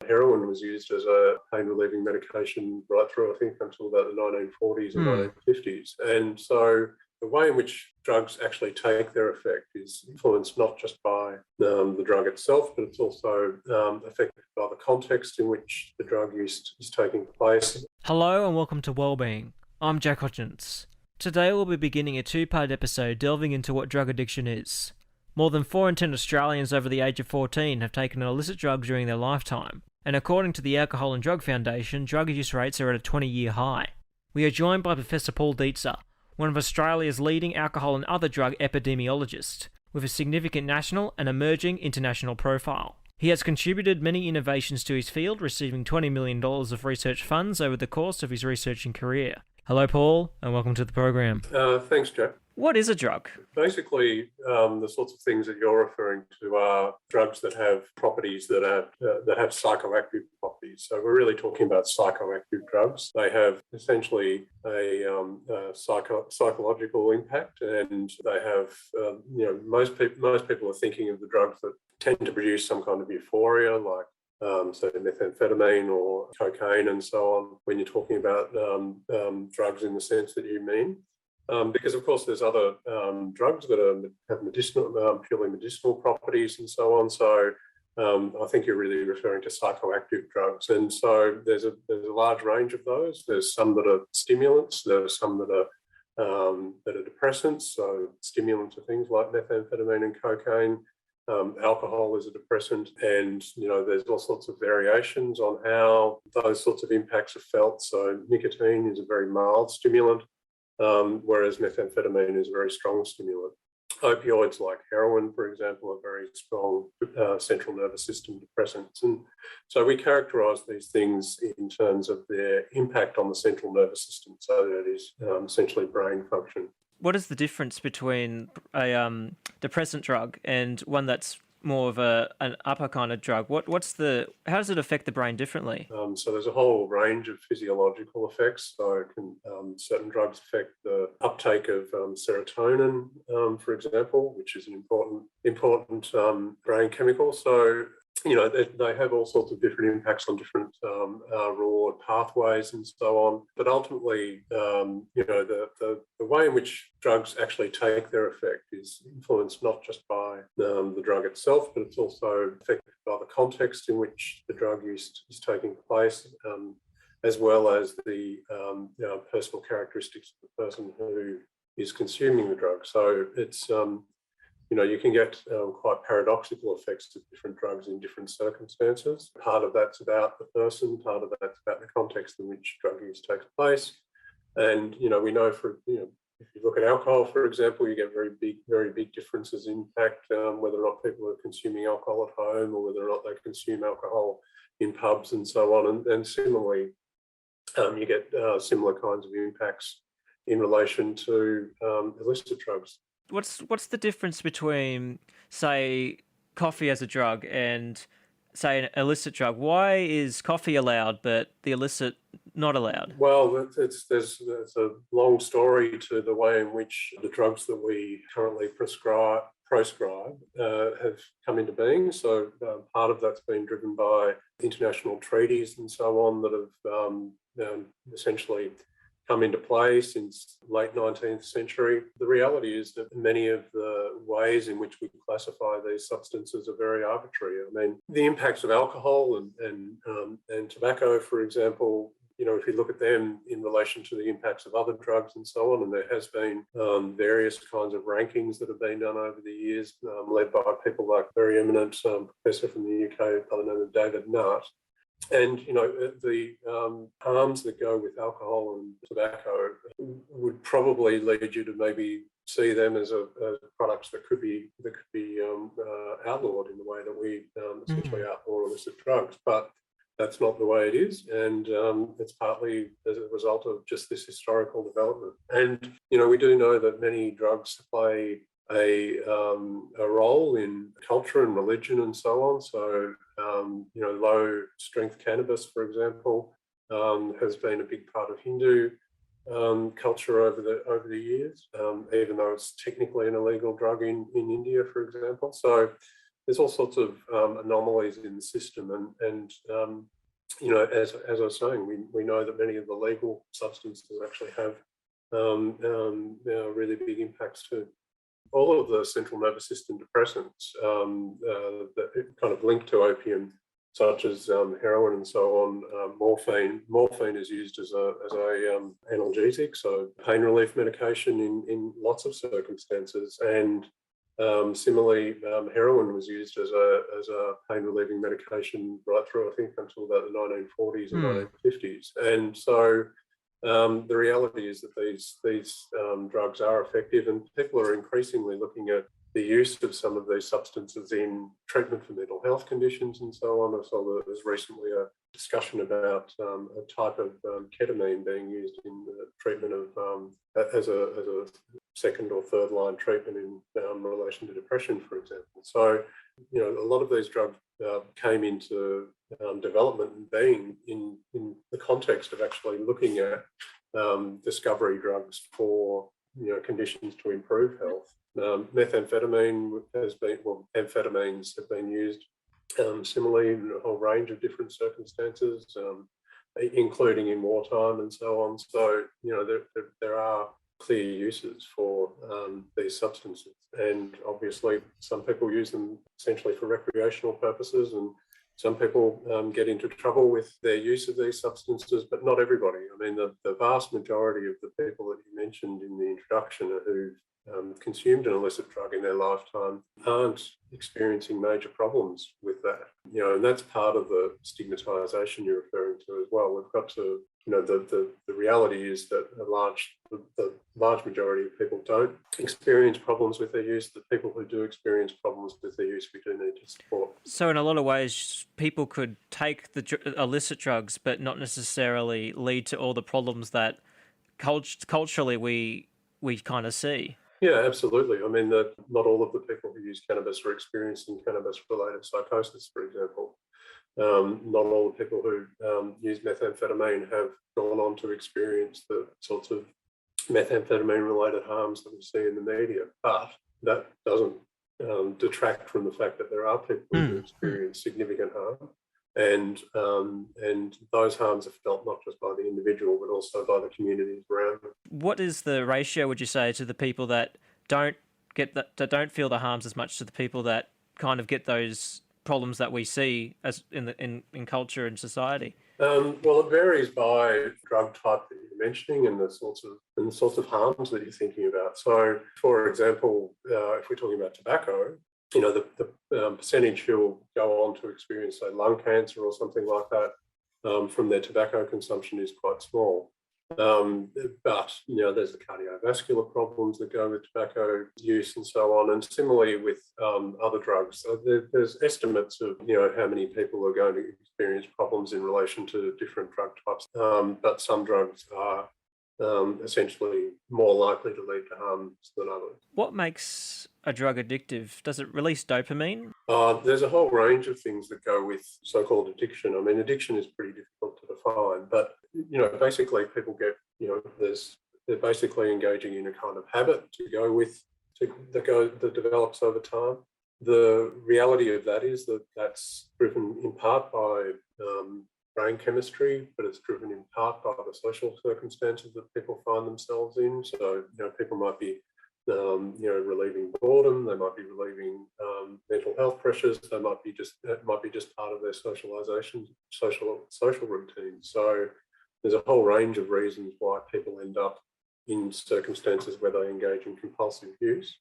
Heroin was used as a pain-relieving medication right through, I think, until about the 1940s and 1950s. And so the way in which drugs actually take their effect is influenced not just by the drug itself, but it's also affected by the context in which the drug use is taking place. Hello and welcome to Wellbeing. I'm Jack Hodgins. Today we'll be beginning a two-part episode delving into what drug addiction is. More than 4 in 10 Australians over the age of 14 have taken an illicit drug during their lifetime, and according to the Alcohol and Drug Foundation, drug use rates are at a 20-year high. We are joined by Professor Paul Dietze, one of Australia's leading alcohol and other drug epidemiologists, with a significant national and emerging international profile. He has contributed many innovations to his field, receiving $20 million of research funds over the course of his researching career. Hello, Paul, and welcome to the program. Thanks, Jack. What is a drug? Basically, the sorts of things that you're referring to are drugs that have properties that have psychoactive properties. So we're really talking about psychoactive drugs. They have essentially a psychological impact, and they have, most people are thinking of the drugs that tend to produce some kind of euphoria, like so methamphetamine or cocaine and so on, when you're talking about drugs in the sense that you mean. Because, of course, there's other drugs that have purely medicinal properties and so on. So I think you're really referring to psychoactive drugs. And so there's a large range of those. There's some that are stimulants. There are some that are depressants. So stimulants are things like methamphetamine and cocaine. Alcohol is a depressant, and there's all sorts of variations on how those sorts of impacts are felt. So nicotine is a very mild stimulant, whereas methamphetamine is a very strong stimulant. Opioids like heroin, for example, are very strong central nervous system depressants. And so we characterise these things in terms of their impact on the central nervous system. So that is essentially brain function. What is the difference between a depressant drug and one that's more of an upper kind of drug? How does it affect the brain differently? So there's a whole range of physiological effects. So certain drugs affect the uptake of serotonin, for example, which is an important brain chemical. So they have all sorts of different impacts on different reward pathways and so on. But ultimately, the way in which drugs actually take their effect is influenced not just by the drug itself, but it's also affected by the context in which the drug use is taking place, as well as the personal characteristics of the person who is consuming the drug. So it's you can get quite paradoxical effects of different drugs in different circumstances. Part of that's about the person, part of that's about the context in which drug use takes place. And, we know if you look at alcohol, for example, you get very big differences in fact, whether or not people are consuming alcohol at home or whether or not they consume alcohol in pubs and so on. And similarly, you get similar kinds of impacts in relation to illicit drugs. What's the difference between, say, coffee as a drug and, say, an illicit drug? Why is coffee allowed but the illicit not allowed? Well, there's a long story to the way in which the drugs that we currently proscribe have come into being. So part of that's been driven by international treaties and so on that have essentially come into play since late 19th century. The reality is that many of the ways in which we classify these substances are very arbitrary. I mean, the impacts of alcohol and tobacco, for example, if you look at them in relation to the impacts of other drugs and so on, and there has been various kinds of rankings that have been done over the years, led by people like very eminent professor from the UK by the name of David Nutt. And, the harms that go with alcohol and tobacco would probably lead you to maybe see them as products that could be outlawed in the way that we essentially outlaw illicit drugs. But that's not the way it is. And it's partly as a result of just this historical development. And, we do know that many drugs play a role in culture and religion and so on. So, low strength cannabis, for example, has been a big part of Hindu culture over the years, even though it's technically an illegal drug in India, for example. So there's all sorts of anomalies in the system, and as I was saying, we know that many of the legal substances actually have really big impacts too. All of the central nervous system depressants that kind of linked to opium, such as heroin and so on, morphine. Morphine is used as a analgesic, so pain relief medication in lots of circumstances. And similarly, heroin was used as a pain relieving medication right through, I think, until about the 1940s and 1950s. And so the reality is that these drugs are effective, and people are increasingly looking at the use of some of these substances in treatment for mental health conditions and so on. I saw that there's recently a discussion about a type of ketamine being used in the treatment of as a second or third line treatment in relation to depression, for example. So, a lot of these drugs came into development and being in the context of actually looking at discovery drugs for conditions to improve health. Methamphetamine amphetamines have been used similarly in a whole range of different circumstances, including in wartime and so on. So, there are clear uses for these substances, and obviously some people use them essentially for recreational purposes, and some people get into trouble with their use of these substances, but not everybody. I mean, the vast majority of the people that you mentioned in the introduction who consumed an illicit drug in their lifetime aren't experiencing major problems with that. And that's part of the stigmatisation you're referring to as well. We've got to, the reality is that the large majority of people don't experience problems with their use. The people who do experience problems with their use, we do need to support. So in a lot of ways, people could take the illicit drugs, but not necessarily lead to all the problems that culturally we kind of see. Yeah, absolutely. I mean, not all of the people who use cannabis are experiencing cannabis-related psychosis, for example. Not all the people who use methamphetamine have gone on to experience the sorts of methamphetamine-related harms that we see in the media. But that doesn't detract from the fact that there are people who experience significant harm. And those harms are felt not just by the individual, but also by the communities around them. What is the ratio, would you say, to the people that don't feel the harms as much to the people that kind of get those problems that we see as in culture and society? Well, it varies by drug type that you're mentioning and the sorts of harms that you're thinking about. So, for example, if we're talking about tobacco, the percentage who will go on to experience, say, lung cancer or something like that from their tobacco consumption is quite small. But, there's the cardiovascular problems that go with tobacco use and so on. And similarly with other drugs, there's estimates of, how many people are going to experience problems in relation to different drug types. But some drugs are essentially more likely to lead to harms than others. What makes a drug addictive? Does it release dopamine? There's a whole range of things that go with so-called addiction. I mean, addiction is pretty difficult to define, but, basically people get, they're basically engaging in a kind of habit that develops over time. The reality of that is that that's driven in part by brain chemistry, but it's driven in part by the social circumstances that people find themselves in. So, people might be, relieving boredom. They might be relieving mental health pressures. It might be just part of their socialization, social routine. So, there's a whole range of reasons why people end up in circumstances where they engage in compulsive use.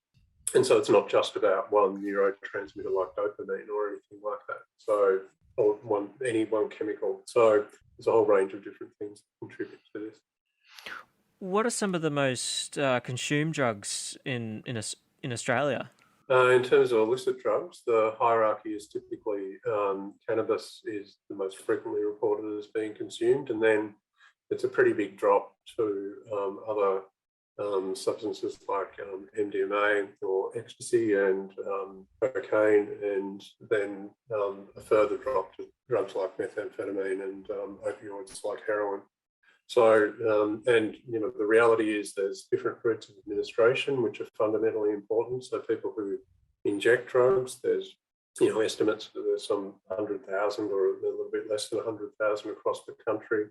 And so it's not just about one neurotransmitter like dopamine or anything like that. So, or any one chemical. So there's a whole range of different things that contribute to this. What are some of the most consumed drugs in Australia? In terms of illicit drugs, the hierarchy is typically cannabis is the most frequently reported as being consumed, and then it's a pretty big drop to other substances like MDMA or ecstasy and cocaine, and then a further drop to drugs like methamphetamine and opioids like heroin. So, the reality is there's different routes of administration which are fundamentally important. So people who inject drugs, there's estimates that there's some 100,000 or a little bit less than 100,000 across the country.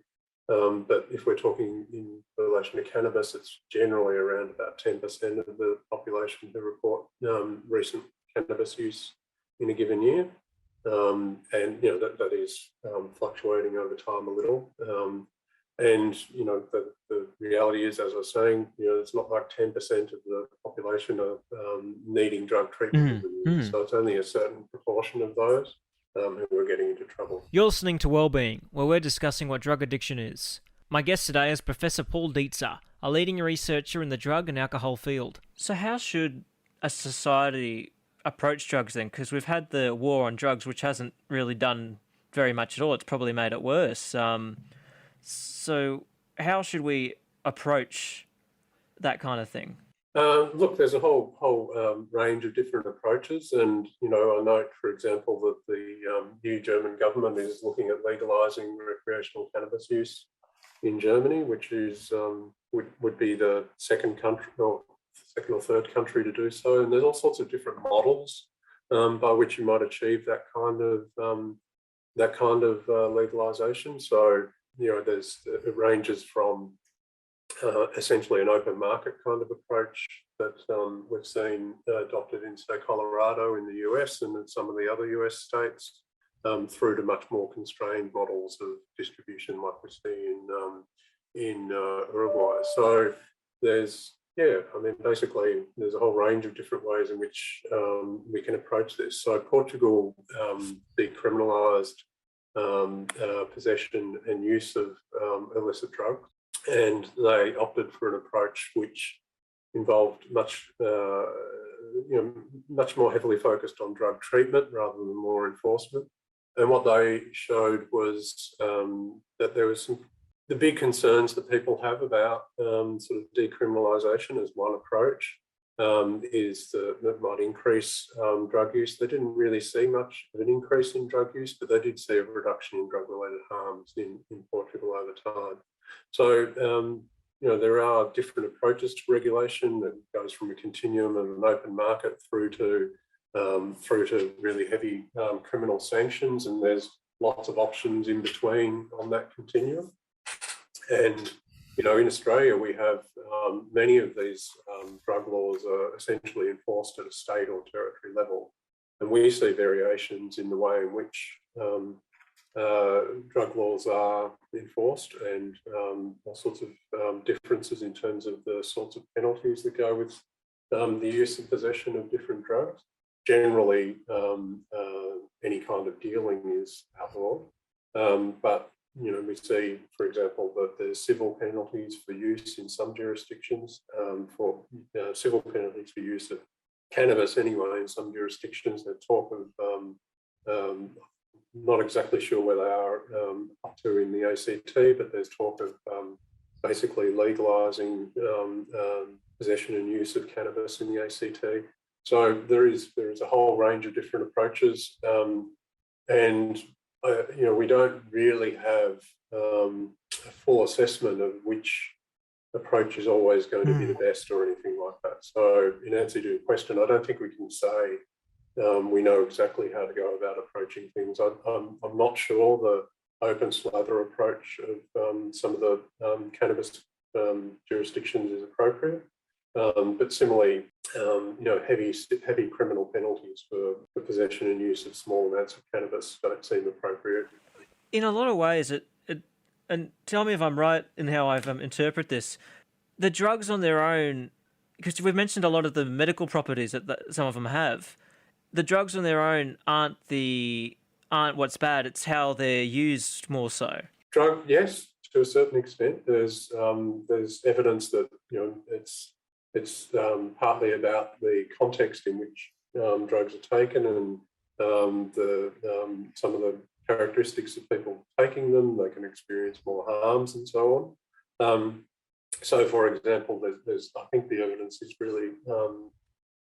But if we're talking in relation to cannabis, it's generally around about 10% of the population who report recent cannabis use in a given year. And that is fluctuating over time a little. And the reality is, as I was saying, it's not like 10% of the population are needing drug treatment. So it's only a certain proportion of those who are getting into trouble. You're listening to Wellbeing, where we're discussing what drug addiction is. My guest today is Professor Paul Dietze, a leading researcher in the drug and alcohol field. So how should a society approach drugs then? Because we've had the war on drugs, which hasn't really done very much at all. It's probably made it worse. So how should we approach that kind of thing? Look, there's a whole range of different approaches, and I note, for example, that the new German government is looking at legalising recreational cannabis use in Germany, which is would be the second or third country to do so. And there's all sorts of different models by which you might achieve that kind of legalisation. So it ranges from essentially an open market kind of approach that we've seen adopted in, say, Colorado in the US and in some of the other US states, through to much more constrained models of distribution like we see in Uruguay. So basically there's a whole range of different ways in which we can approach this. So Portugal decriminalised possession and use of illicit drugs, and they opted for an approach which involved much more heavily focused on drug treatment rather than more enforcement. And what they showed was that there was the big concerns that people have about sort of decriminalisation as one approach is that might increase drug use. They didn't really see much of an increase in drug use, but they did see a reduction in drug-related harms in Portugal over time. So, there are different approaches to regulation that goes from a continuum of an open market through to really heavy criminal sanctions, and there's lots of options in between on that continuum. And in Australia, we have many of these drug laws are essentially enforced at a state or territory level, and we see variations in the way in which drug laws are enforced, and all sorts of differences in terms of the sorts of penalties that go with the use and possession of different drugs. Generally, any kind of dealing is outlawed, but we see, for example, that there's civil penalties for use in some jurisdictions, for civil penalties for use of cannabis anyway in some jurisdictions. There's talk of, not exactly sure where they are up to in the ACT, but there's talk of basically legalising possession and use of cannabis in the ACT. So there is a whole range of different approaches, and we don't really have a full assessment of which approach is always going to be the best or anything like that. So in answer to your question, I don't think we can say we know exactly how to go about approaching things. I'm not sure the open slather approach of some of the cannabis jurisdictions is appropriate. But similarly, heavy criminal penalties for possession and use of small amounts of cannabis don't seem appropriate. In a lot of ways, and tell me if I'm right in how I've interpret this, the drugs on their own, because we've mentioned a lot of the medical properties that some of them have, the drugs on their own aren't what's bad, it's how they're used more so. Yes, to a certain extent. There's evidence that it's partly about the context in which drugs are taken and some of the characteristics of people taking them. They can experience more harms and so on. So, for example, I think the evidence is really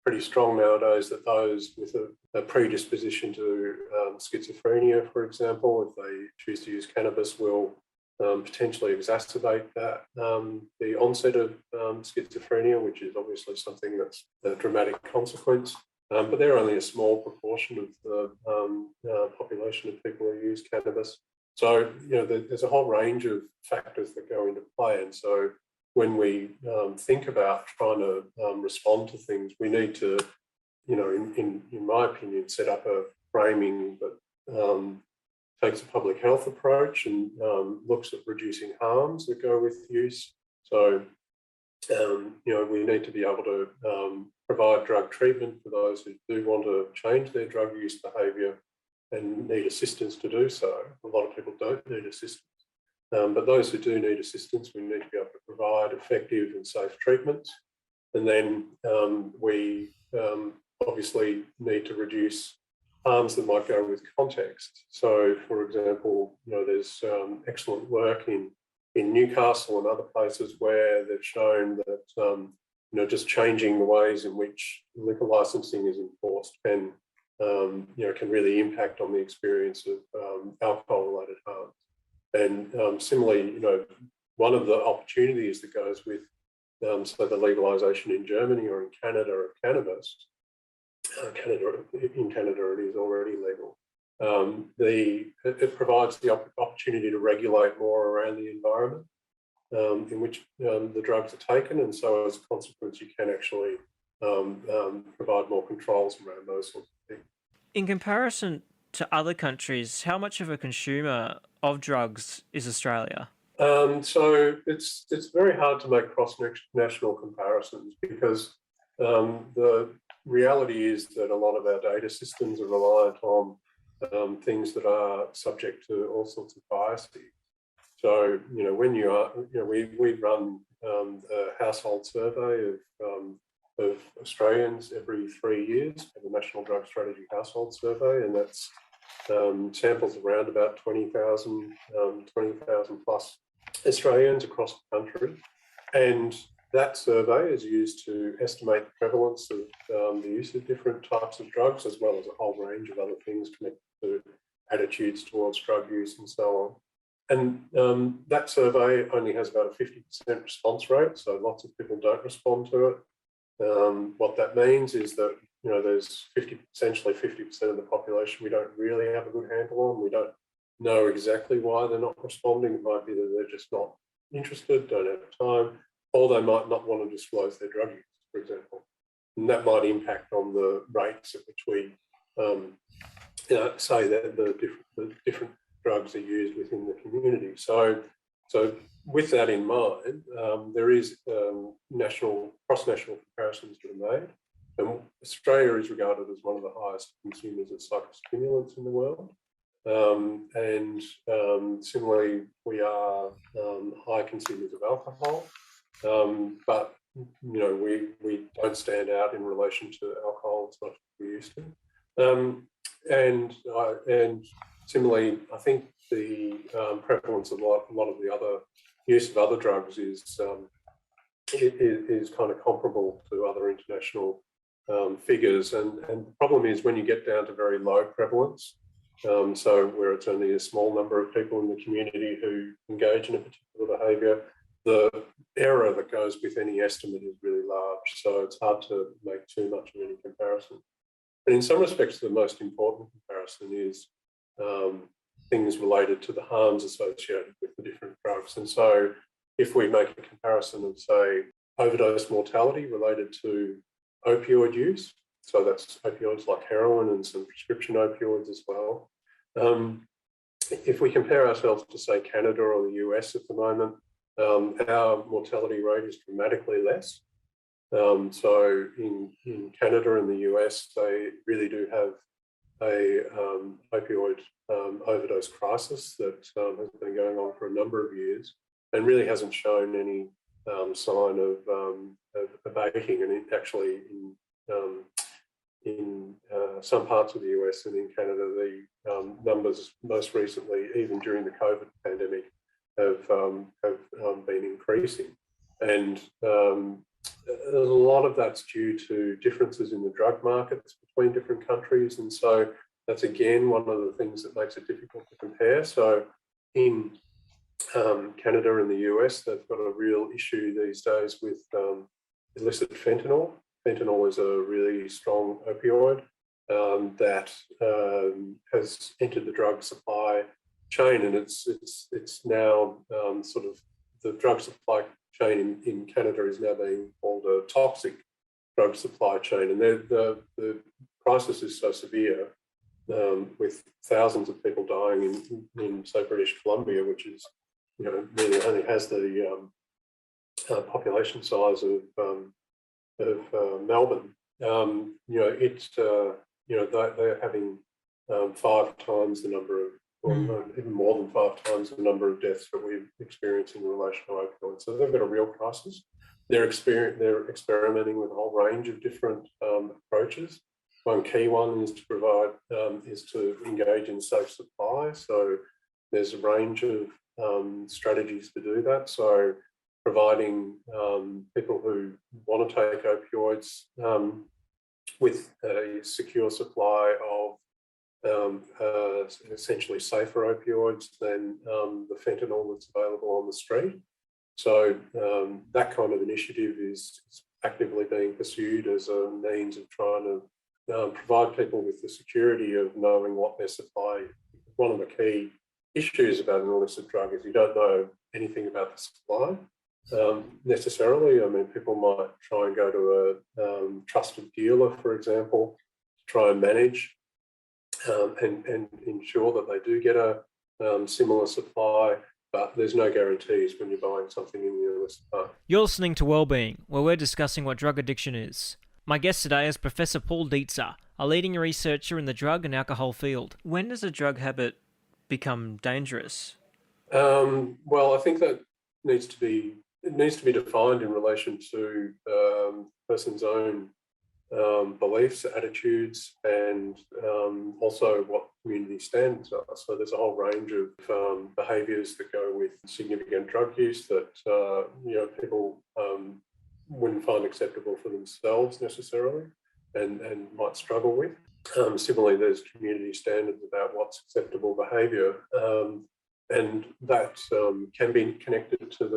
pretty strong nowadays that those with a predisposition to schizophrenia, for example, if they choose to use cannabis, will potentially exacerbate that, the onset of schizophrenia, which is obviously something that's a dramatic consequence. but they're only a small proportion of the population of people who use cannabis. So, there's a whole range of factors that go into play. And so when we think about trying to respond to things, we need to, in my opinion, set up a framing that takes a public health approach and looks at reducing harms that go with use. So, we need to be able to provide drug treatment for those who do want to change their drug use behaviour and need assistance to do so. A lot of people don't need assistance. But those who do need assistance, we need to be able to provide effective and safe treatments. And then we obviously need to reduce harms that might go with context. So, for example, there's excellent work in Newcastle and other places where they've shown that just changing the ways in which liquor licensing is enforced can really impact on the experience of alcohol-related harms. And similarly, one of the opportunities that goes with so the legalisation in Germany or in Canada of cannabis, in Canada it is already legal. It provides the opportunity to regulate more around the environment in which the drugs are taken, and so as a consequence, you can actually provide more controls around those sorts of things. In comparison to other countries, how much of a consumer of drugs is Australia? So it's very hard to make cross-national comparisons because the reality is that a lot of our data systems are reliant on things that are subject to all sorts of biases. So, when you are, we run a household survey of Australians every 3 years, the National Drug Strategy Household Survey, and that's samples around about 20,000 plus Australians across the country. And that survey is used to estimate the prevalence of the use of different types of drugs, as well as a whole range of other things connected to attitudes towards drug use and so on. And that survey only has about a 50% response rate, so lots of people don't respond to it. What that means is that there's essentially 50% of the population we don't really have a good handle on. We don't know exactly why they're not responding. It might be that they're just not interested, don't have time, or they might not want to disclose their drug use, for example. And that might impact on the rates at which we say that the different drugs are used within the community. So with that in mind, there is cross-national comparisons that are made. And Australia is regarded as one of the highest consumers of psychostimulants in the world. And similarly, we are high consumers of alcohol, but we don't stand out in relation to alcohol as much as we used to. And similarly, I think the prevalence of a lot of the other use of other drugs is kind of comparable to other international figures. And the problem is when you get down to very low prevalence, so where it's only a small number of people in the community who engage in a particular behaviour, the error that goes with any estimate is really large. So it's hard to make too much of any comparison. But in some respects, the most important comparison is things related to the harms associated with the different drugs. And so if we make a comparison of, say, overdose mortality related to opioid use, so that's opioids like heroin and some prescription opioids as well. If we compare ourselves to, say, Canada or the US at the moment, our mortality rate is dramatically less. So in Canada and the US, they really do have a opioid overdose crisis that has been going on for a number of years and really hasn't shown any sign of abating. And actually, in some parts of the US and in Canada, the numbers most recently, even during the COVID pandemic, have been increasing. And a lot of that's due to differences in the drug markets between different countries. And so that's, again, one of the things that makes it difficult to compare. So in Canada and the US, they've got a real issue these days with illicit fentanyl. fentanyl is a really strong opioid that has entered the drug supply chain, and it's now sort of the drug supply chain in Canada is now being called a toxic drug supply chain, and the crisis is so severe, with thousands of people dying in say British Columbia, which is really only has the population size of Melbourne. They're having 5 times the number of, or even more than 5 times the number of deaths that we're experiencing in relation to opioids. So they've got a real crisis. They're experimenting with a whole range of different approaches. One key one is to engage in safe supply. So there's a range of strategies to do that. So providing people who want to take opioids with a secure supply of essentially safer opioids than the fentanyl that's available on the street. So that kind of initiative is actively being pursued as a means of trying to provide people with the security of knowing what their supply. One of the key issues about an illicit drug is you don't know anything about the supply necessarily. I mean, people might try and go to a trusted dealer, for example, to try and manage and ensure that they do get a similar supply, but there's no guarantees when you're buying something in the illicit market. You're listening to Wellbeing, where we're discussing what drug addiction is. My guest today is Professor Paul Dietze, a leading researcher in the drug and alcohol field. When does a drug habit become dangerous? Well, I think that needs to be defined in relation to the person's own beliefs, attitudes, and also what community standards are. So there's a whole range of behaviours that go with significant drug use that people wouldn't find acceptable for themselves necessarily, and might struggle with. Similarly, there's community standards about what's acceptable behaviour, and that can be connected to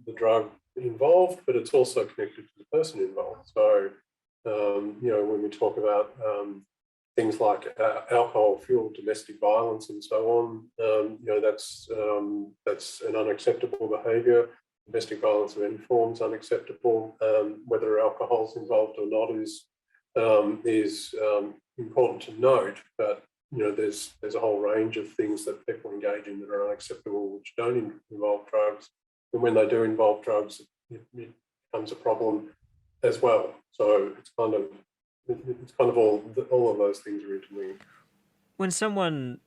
the drug involved, but it's also connected to the person involved. So when we talk about things like alcohol-fueled domestic violence and so on, that's an unacceptable behaviour. Domestic violence of any form is unacceptable. Whether alcohol's involved or not is important to note, but there's a whole range of things that people engage in that are unacceptable, which don't involve drugs, and when they do involve drugs, it becomes a problem as well. So it's kind of all of those things are interlinked. When someone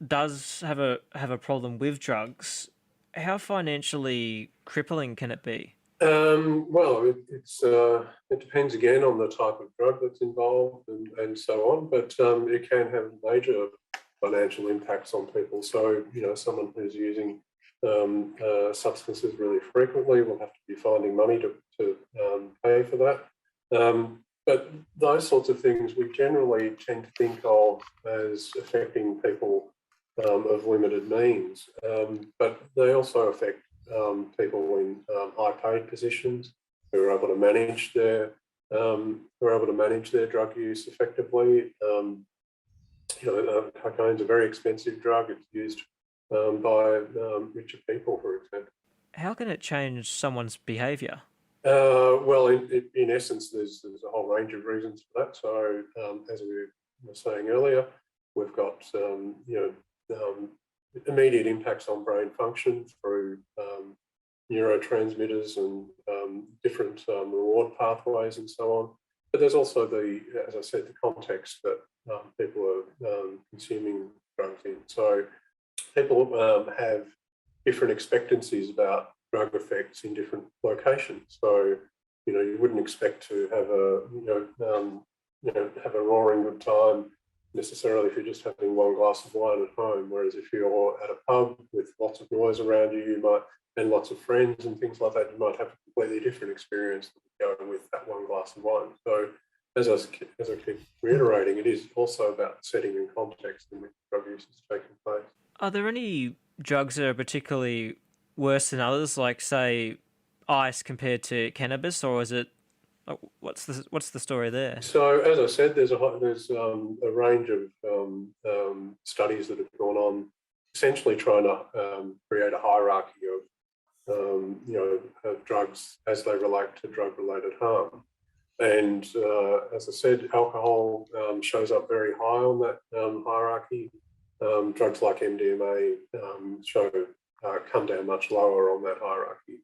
does have a problem with drugs, how financially crippling can it be? Well, it depends again on the type of drug that's involved and so on, but it can have major financial impacts on people. So, someone who's using substances really frequently will have to be finding money to pay for that. But those sorts of things we generally tend to think of as affecting people of limited means, but they also affect people in high-paid positions who are able to manage their drug use effectively. Cocaine's a very expensive drug. It's used by richer people, for example. How can it change someone's behaviour? Well, in essence, there's a whole range of reasons for that. So, as we were saying earlier, we've got immediate impacts on brain function through neurotransmitters and different reward pathways and so on. But there's also as I said, the context that people are consuming drugs in. So people have different expectancies about drug effects in different locations. So you wouldn't expect to have a roaring good time necessarily if you're just having one glass of wine at home, whereas if you're at a pub with lots of noise around you, and lots of friends and things like that, you might have a completely different experience going with that one glass of wine. So as I keep reiterating, it is also about the setting and context in which drug use is taking place. Are there any drugs that are particularly worse than others, like say ice compared to cannabis, or is it What's the story there? So, as I said, there's a range of studies that have gone on, essentially trying to create a hierarchy of drugs as they relate to drug-related harm. And as I said, alcohol shows up very high on that hierarchy. Drugs like MDMA come down much lower on that hierarchy.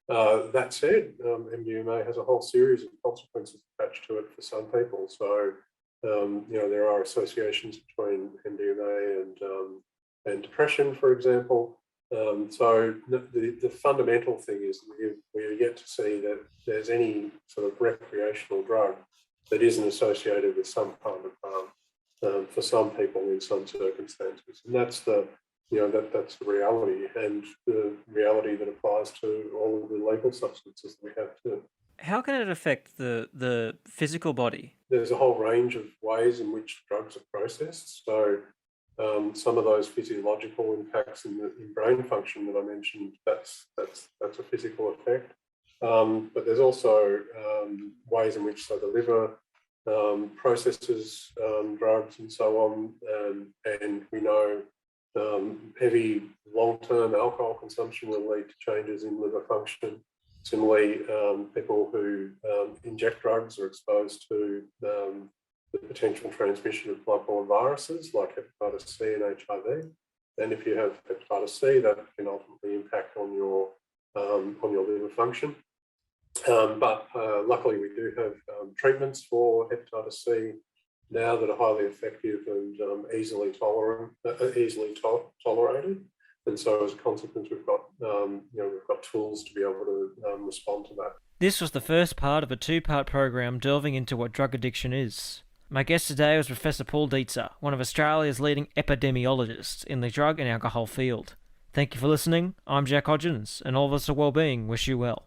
That said, MDMA has a whole series of consequences attached to it for some people. So, there are associations between MDMA and depression, for example. So the fundamental thing is we are yet to see that there's any sort of recreational drug that isn't associated with some kind of harm for some people in some circumstances, and that's the reality, and the reality that applies to all of the legal substances that we have too. How can it affect the physical body? There's a whole range of ways in which drugs are processed. So some of those physiological impacts in brain function that I mentioned, that's a physical effect. But there's also ways in which the liver processes drugs and so on, and we know heavy long-term alcohol consumption will lead to changes in liver function. Similarly, people who inject drugs are exposed to the potential transmission of blood-borne viruses like hepatitis C and HIV. And if you have hepatitis C, that can ultimately impact on your liver function. But luckily, we do have treatments for hepatitis C now that are highly effective and easily tolerated. And so, as a consequence, we've got tools to be able to respond to that. This was the first part of a two-part program delving into what drug addiction is. My guest today was Professor Paul Dietze, one of Australia's leading epidemiologists in the drug and alcohol field. Thank you for listening. I'm Jack Hodgins, and all of us at Wellbeing wish you well.